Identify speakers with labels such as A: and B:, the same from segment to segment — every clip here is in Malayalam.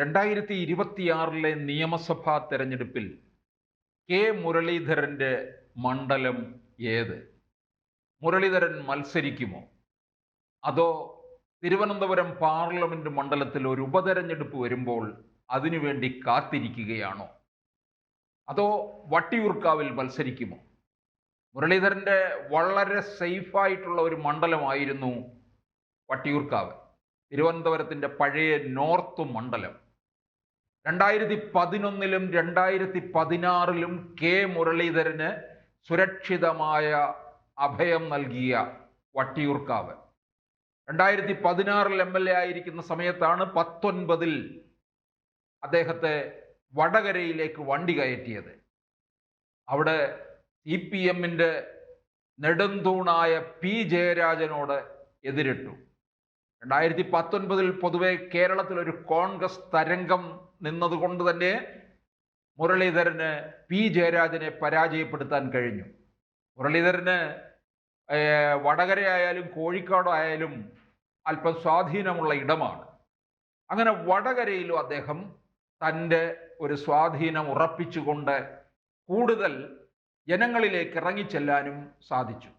A: 2026 നിയമസഭാ തെരഞ്ഞെടുപ്പിൽ കെ മുരളീധരന്റെ മണ്ഡലം ഏത്? മുരളീധരൻ മത്സരിക്കുമോ? അതോ തിരുവനന്തപുരം പാർലമെന്റ് മണ്ഡലത്തിൽ ഒരു ഉപതെരഞ്ഞെടുപ്പ് വരുമ്പോൾ അതിനുവേണ്ടി കാത്തിരിക്കുകയാണോ? അതോ വട്ടിയൂർക്കാവിൽ മത്സരിക്കുമോ? മുരളീധരന്റെ വളരെ സേഫായിട്ടുള്ള ഒരു മണ്ഡലമായിരുന്നു വട്ടിയൂർക്കാവ്, തിരുവനന്തപുരത്തിന്റെ പഴയ നോർത്ത് മണ്ഡലം. 2011-ലും 2016-ലും കെ മുരളീധരന് സുരക്ഷിതമായ അഭയം നൽകിയ വട്ടിയൂർക്കാവ്. 2016 MLA ആയിരിക്കുന്ന സമയത്താണ് 2019 അദ്ദേഹത്തെ വടകരയിലേക്ക് വണ്ടി കയറ്റിയത്. അവിടെ CPM-ന്റെ നെടുന്തൂണായ പി ജയരാജനോട് എതിരിട്ടു. 2019 പൊതുവെ കേരളത്തിൽ ഒരു കോൺഗ്രസ് തരംഗം നിന്നതുകൊണ്ട് തന്നെ മുരളീധരന് പി ജയരാജനെ പരാജയപ്പെടുത്താൻ കഴിഞ്ഞു. മുരളീധരന് വടകരയായാലും കോഴിക്കോടായാലും അല്പം സ്വാധീനമുള്ള ഇടമാണ്. അങ്ങനെ വടകരയിലും അദ്ദേഹം തൻ്റെ ഒരു സ്വാധീനം ഉറപ്പിച്ചുകൊണ്ട് കൂടുതൽ ജനങ്ങളിലേക്ക് ഇറങ്ങിച്ചെല്ലാനും സാധിച്ചു.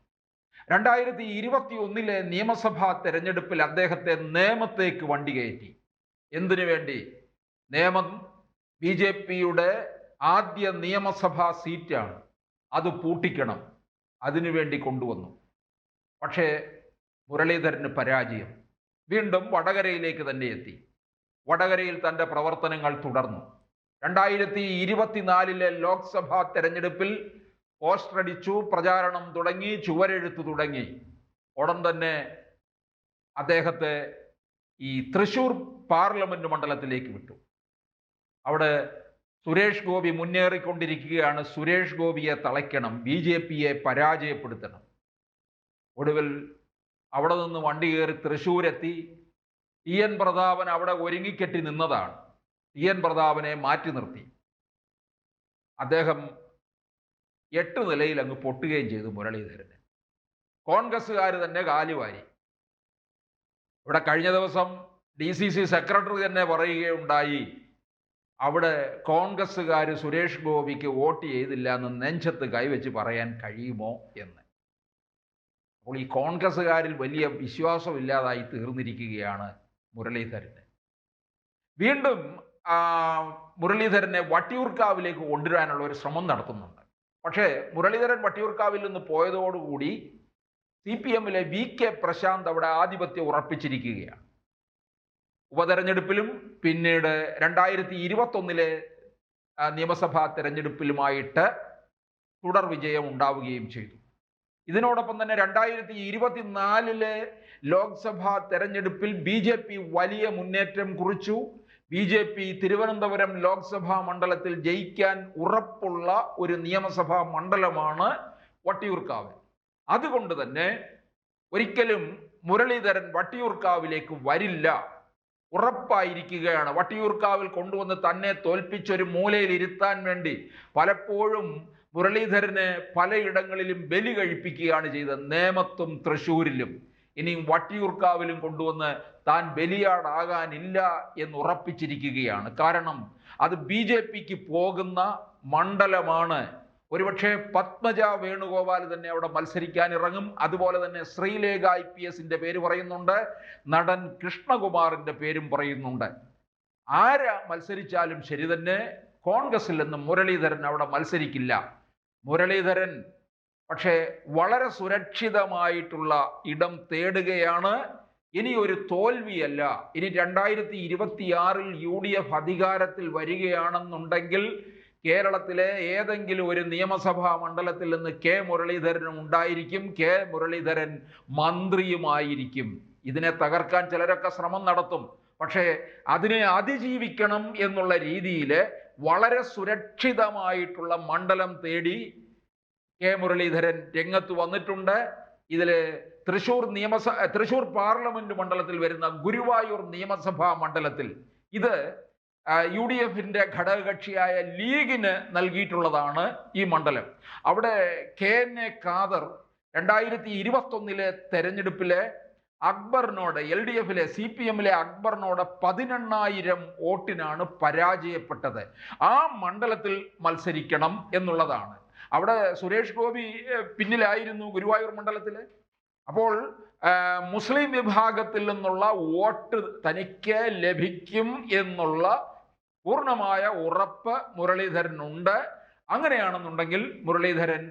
A: 2021 നിയമസഭാ തെരഞ്ഞെടുപ്പിൽ അദ്ദേഹത്തെ നേമത്തേക്ക് വണ്ടി കയറ്റി. എന്തിനു വേണ്ടി? നേമം BJP-യുടെ ആദ്യ നിയമസഭാ സീറ്റാണ്, അത് പൂട്ടിക്കണം, അതിനുവേണ്ടി കൊണ്ടുവന്നു. പക്ഷേ മുരളീധരന് പരാജയം. വീണ്ടും വടകരയിലേക്ക് തന്നെ എത്തി. വടകരയിൽ തൻ്റെ പ്രവർത്തനങ്ങൾ തുടർന്നു. 2024 ലോക്സഭാ തെരഞ്ഞെടുപ്പിൽ പോസ്റ്റർ അടിച്ചു, പ്രചാരണം തുടങ്ങി, ചുവരെഴുത്ത് തുടങ്ങി. ഉടൻ തന്നെ അദ്ദേഹത്തെ ഈ തൃശ്ശൂർ പാർലമെന്റ് മണ്ഡലത്തിലേക്ക് വിട്ടു. അവിടെ സുരേഷ് ഗോപി മുന്നേറിക്കൊണ്ടിരിക്കുകയാണ്. സുരേഷ് ഗോപിയെ തളയ്ക്കണം, BJP-യെ പരാജയപ്പെടുത്തണം. ഒടുവിൽ അവിടെ നിന്ന് വണ്ടി കയറി തൃശ്ശൂരെത്തി. TN പ്രതാപൻ അവിടെ ഒരുങ്ങിക്കെട്ടി നിന്നതാണ്. TN പ്രതാപനെ മാറ്റി നിർത്തി. അദ്ദേഹം 8 നിലയിൽ അങ്ങ് പൊട്ടുകയും ചെയ്തു മുരളീധരന്. കോൺഗ്രസ്സുകാർ തന്നെ കാലുവാരി. ഇവിടെ കഴിഞ്ഞ ദിവസം DCC സെക്രട്ടറി തന്നെ പറയുകയുണ്ടായി, അവിടെ കോൺഗ്രസ്സുകാർ സുരേഷ് ഗോപിക്ക് വോട്ട് ചെയ്തില്ല എന്ന് നെഞ്ചത്ത് കൈവച്ച് പറയാൻ കഴിയുമോ എന്ന്. അപ്പോൾ ഈ കോൺഗ്രസ്സുകാരിൽ വലിയ വിശ്വാസമില്ലാതായി തീർന്നിരിക്കുകയാണ് മുരളീധരന്. വീണ്ടും മുരളീധരനെ വട്ടിയൂർക്കാവിലേക്ക് കൊണ്ടുവരാനുള്ള ഒരു ശ്രമം നടത്തുന്നുണ്ട്. പക്ഷേ മുരളീധരൻ വട്ടിയൂർക്കാവിൽ നിന്ന് പോയതോടുകൂടി CPM-ലെ VK പ്രശാന്ത് അവിടെ ആധിപത്യം ഉറപ്പിച്ചിരിക്കുകയാണ്. ഉപതെരഞ്ഞെടുപ്പിലും പിന്നീട് 2021 നിയമസഭാ തെരഞ്ഞെടുപ്പിലുമായിട്ട് തുടർ വിജയം ഉണ്ടാവുകയും ചെയ്തു. ഇതിനോടൊപ്പം തന്നെ 2024 ലോക്സഭാ തെരഞ്ഞെടുപ്പിൽ BJP വലിയ മുന്നേറ്റം കുറിച്ചു. BJP തിരുവനന്തപുരം ലോക്സഭാ മണ്ഡലത്തിൽ ജയിക്കാൻ ഉറപ്പുള്ള ഒരു നിയമസഭാ മണ്ഡലമാണ് വട്ടിയൂർക്കാവ്. അതുകൊണ്ട് തന്നെ ഒരിക്കലും മുരളീധരൻ വട്ടിയൂർക്കാവിലേക്ക് വരില്ല, ഉറപ്പായിരിക്കുകയാണ്. വട്ടിയൂർക്കാവിൽ കൊണ്ടുവന്ന് തന്നെ തോൽപ്പിച്ചൊരു മൂലയിൽ ഇരുത്താൻ വേണ്ടി പലപ്പോഴും മുരളീധരനെ പലയിടങ്ങളിലും ബലി കഴിപ്പിക്കുകയാണ് ചെയ്തത്, നേമത്തും തൃശ്ശൂരിലും. ഇനിയും വട്ടിയൂർക്കാവിലും കൊണ്ടുവന്ന് താൻ ബലിയാടാകാനില്ല എന്ന് ഉറപ്പിച്ചിരിക്കുകയാണ്. കാരണം അത് BJP-ക്ക് പോകുന്ന മണ്ഡലമാണ്. ഒരുപക്ഷെ പത്മജ വേണുഗോപാൽ തന്നെ അവിടെ മത്സരിക്കാൻ ഇറങ്ങും. അതുപോലെ തന്നെ ശ്രീലേഖ IPS-ന്റെ പേര് പറയുന്നുണ്ട്, നടൻ കൃഷ്ണകുമാറിന്റെ പേരും പറയുന്നുണ്ട്. ആര് മത്സരിച്ചാലും ശരി തന്നെ കോൺഗ്രസിൽ നിന്ന് മുരളീധരൻ അവിടെ മത്സരിക്കില്ല. മുരളീധരൻ പക്ഷേ വളരെ സുരക്ഷിതമായിട്ടുള്ള ഇടം തേടുകയാണ്. ഇനി ഒരു തോൽവിയല്ല. ഇനി 2026 UDF അധികാരത്തിൽ വരികയാണെന്നുണ്ടെങ്കിൽ കേരളത്തിലെ ഏതെങ്കിലും ഒരു നിയമസഭാ മണ്ഡലത്തിൽ നിന്ന് കെ മുരളീധരനും ഉണ്ടായിരിക്കും. കെ മുരളീധരൻ മന്ത്രിയുമായിരിക്കും. ഇതിനെ തകർക്കാൻ ചിലരൊക്കെ ശ്രമം നടത്തും. പക്ഷേ അതിനെ അതിജീവിക്കണം എന്നുള്ള രീതിയിൽ വളരെ സുരക്ഷിതമായിട്ടുള്ള മണ്ഡലം തേടി കെ മുരളീധരൻ രംഗത്ത് വന്നിട്ടുണ്ട്. ഇതിൽ തൃശ്ശൂർ പാർലമെന്റ് മണ്ഡലത്തിൽ വരുന്ന ഗുരുവായൂർ നിയമസഭാ മണ്ഡലത്തിൽ ഇത് UDF-ന്റെ ഘടകകക്ഷിയായ ലീഗിന് നൽകിയിട്ടുള്ളതാണ് ഈ മണ്ഡലം. അവിടെ KNA ഖാദർ 2021 തെരഞ്ഞെടുപ്പിലെ അക്ബറിനോട് LDF CPM അക്ബറിനോട് 18,000 വോട്ടിനാണ് പരാജയപ്പെട്ടത്. ആ മണ്ഡലത്തിൽ മത്സരിക്കണം എന്നുള്ളതാണ്. അവിടെ സുരേഷ് ഗോപി പിന്നിലായിരുന്നു ഗുരുവായൂർ മണ്ഡലത്തിൽ. അപ്പോൾ മുസ്ലിം വിഭാഗത്തിൽ നിന്നുള്ള വോട്ട് തനിക്ക് ലഭിക്കും എന്നുള്ള പൂർണ്ണമായ ഉറപ്പ് മുരളീധരനുണ്ട്. അങ്ങനെയാണെന്നുണ്ടെങ്കിൽ മുരളീധരൻ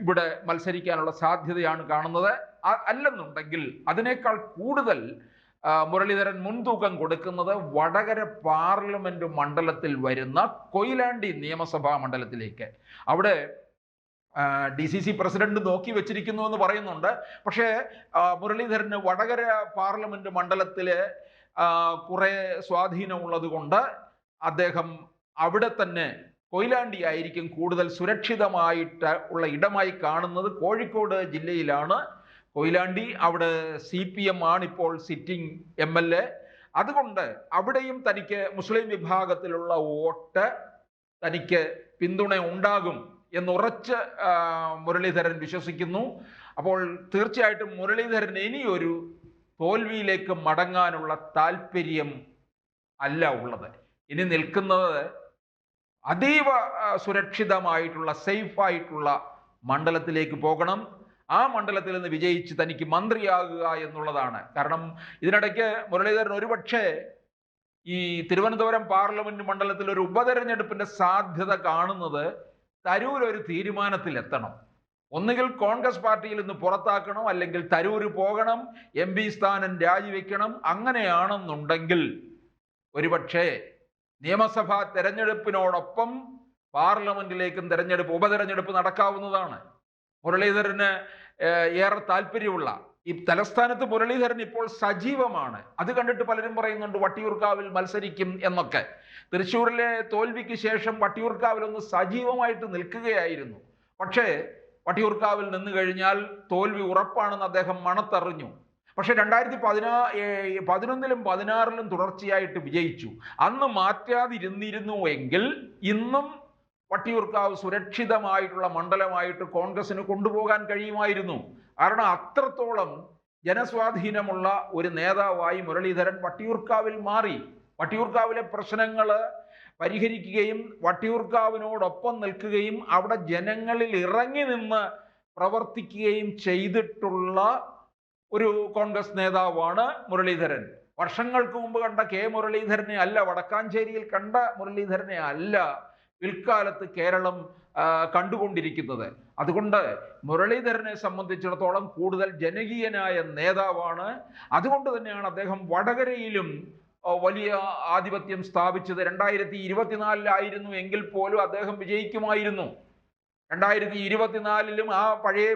A: ഇവിടെ മത്സരിക്കാനുള്ള സാധ്യതയാണ് കാണുന്നത്. അല്ലെന്നുണ്ടെങ്കിൽ അതിനേക്കാൾ കൂടുതൽ മുരളീധരൻ മുൻതൂക്കം കൊടുക്കുന്നത് വടകര പാർലമെന്റ് മണ്ഡലത്തിൽ വരുന്ന കൊയിലാണ്ടി നിയമസഭാ മണ്ഡലത്തിലേക്ക്. അവിടെ DCC പ്രസിഡന്റ് നോക്കി വെച്ചിരിക്കുന്നു എന്ന് പറയുന്നുണ്ട്. പക്ഷേ മുരളീധരന് വടകര പാർലമെന്റ് മണ്ഡലത്തില് കുറെ സ്വാധീനമുള്ളത് കൊണ്ട് അദ്ദേഹം അവിടെ തന്നെ കൊയിലാണ്ടി ആയിരിക്കും കൂടുതൽ സുരക്ഷിതമായിട്ട് ഉള്ള ഇടമായി കാണുന്നത്. കോഴിക്കോട് ജില്ലയിലാണ് കൊയിലാണ്ടി. അവിടെ CPM ആണ് ഇപ്പോൾ സിറ്റിംഗ് MLA. അതുകൊണ്ട് അവിടെയും തനിക്ക് മുസ്ലിം വിഭാഗത്തിലുള്ള വോട്ട് തനിക്ക് പിന്തുണ ഉണ്ടാകും എന്നുറച്ച് മുരളീധരൻ വിശ്വസിക്കുന്നു. അപ്പോൾ തീർച്ചയായിട്ടും മുരളീധരൻ ഇനിയൊരു തോൽവിയിലേക്ക് മടങ്ങാനുള്ള താല്പര്യം അല്ല ഉള്ളത്. ഇനി നിൽക്കുന്നത് അതീവ സുരക്ഷിതമായിട്ടുള്ള സേഫായിട്ടുള്ള മണ്ഡലത്തിലേക്ക് പോകണം. ആ മണ്ഡലത്തിൽ നിന്ന് വിജയിച്ച് തനിക്ക് മന്ത്രിയാകുക എന്നുള്ളതാണ്. കാരണം ഇതിനിടയ്ക്ക് മുരളീധരൻ ഒരുപക്ഷെ ഈ തിരുവനന്തപുരം പാർലമെന്റ് മണ്ഡലത്തിൽ ഒരു ഉപതെരഞ്ഞെടുപ്പിന്റെ സാധ്യത കാണുന്നത് തരൂർ ഒരു തീരുമാനത്തിലെത്തണം. ഒന്നുകിൽ കോൺഗ്രസ് പാർട്ടിയിൽ നിന്ന് പുറത്താക്കണം, അല്ലെങ്കിൽ തരൂര് പോകണം, MP സ്ഥാനം രാജിവെക്കണം. അങ്ങനെയാണെന്നുണ്ടെങ്കിൽ ഒരുപക്ഷെ നിയമസഭാ തെരഞ്ഞെടുപ്പിനോടൊപ്പം പാർലമെന്റിലേക്കും ഉപതെരഞ്ഞെടുപ്പ് നടക്കാവുന്നതാണ്. മുരളീധരന് ഏറെ താല്പര്യമുള്ള ഈ തലസ്ഥാനത്ത് മുരളീധരൻ ഇപ്പോൾ സജീവമാണ്. അത് കണ്ടിട്ട് പലരും പറയുന്നുണ്ട് വട്ടിയൂർക്കാവിൽ മത്സരിക്കും എന്നൊക്കെ. തൃശ്ശൂരിലെ തോൽവിക്ക് ശേഷം വട്ടിയൂർക്കാവിൽ ഒന്ന് സജീവമായിട്ട് നിൽക്കുകയായിരുന്നു. പക്ഷേ വട്ടിയൂർക്കാവിൽ നിന്ന് കഴിഞ്ഞാൽ തോൽവി ഉറപ്പാണെന്ന് അദ്ദേഹം മണത്തറിഞ്ഞു. പക്ഷെ 2011-ലും 2016-ലും തുടർച്ചയായിട്ട് വിജയിച്ചു. അന്ന് മാറ്റാതിരുന്നിരുന്നുവെങ്കിൽ ഇന്നും വട്ടിയൂർക്കാവ് സുരക്ഷിതമായിട്ടുള്ള മണ്ഡലമായിട്ട് കോൺഗ്രസിന് കൊണ്ടുപോകാൻ കഴിയുമായിരുന്നു. കാരണം അത്രത്തോളം ജനസ്വാധീനമുള്ള ഒരു നേതാവായി മുരളീധരൻ വട്ടിയൂർക്കാവിൽ മാറി. വട്ടിയൂർക്കാവിലെ പ്രശ്നങ്ങൾ പരിഹരിക്കുകയും വട്ടിയൂർക്കാവിനോടൊപ്പം നിൽക്കുകയും അവിടെ ജനങ്ങളിൽ ഇറങ്ങി നിന്ന് പ്രവർത്തിക്കുകയും ചെയ്തിട്ടുള്ള ഒരു കോൺഗ്രസ് നേതാവാണ് മുരളീധരൻ. വർഷങ്ങൾക്ക് മുമ്പ് കണ്ട മുരളീധരനെ അല്ല, വടക്കാഞ്ചേരിയിൽ കണ്ട മുരളീധരനെ അല്ല പിൽക്കാലത്ത് കേരളം കണ്ടുകൊണ്ടിരിക്കുന്നത്. അതുകൊണ്ട് മുരളീധരനെ സംബന്ധിച്ചിടത്തോളം കൂടുതൽ ജനകീയനായ നേതാവാണ്. അതുകൊണ്ട് തന്നെയാണ് അദ്ദേഹം വടകരയിലും വലിയ ആധിപത്യം സ്ഥാപിച്ചത്. 2024-ലായിരുന്നു എങ്കിൽ പോലും അദ്ദേഹം വിജയിക്കുമായിരുന്നു. 2024-ലും ആ പഴയ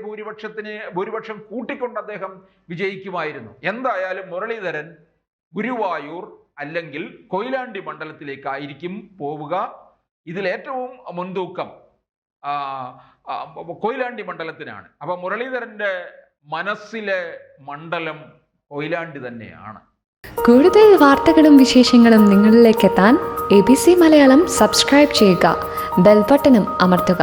A: ഭൂരിപക്ഷം കൂട്ടിക്കൊണ്ട് അദ്ദേഹം വിജയിക്കുമായിരുന്നു. എന്തായാലും മുരളീധരൻ ഗുരുവായൂർ അല്ലെങ്കിൽ കൊയിലാണ്ടി മണ്ഡലത്തിലേക്കായിരിക്കും പോവുക. ഇതിലേറ്റവും മുൻതൂക്കം കൊയിലാണ്ടി മണ്ഡലത്തിനാണ്. അപ്പൊ മുരളീധരന്റെ മനസ്സിലെ മണ്ഡലം കൊയിലാണ്ടി തന്നെയാണ്.
B: കൂടുതൽ വാർത്തകളും വിശേഷങ്ങളും നിങ്ങളിലേക്ക് എത്താൻ ABC മലയാളം സബ്സ്ക്രൈബ് ചെയ്യുക, ബെൽ ബട്ടണും അമർത്തുക.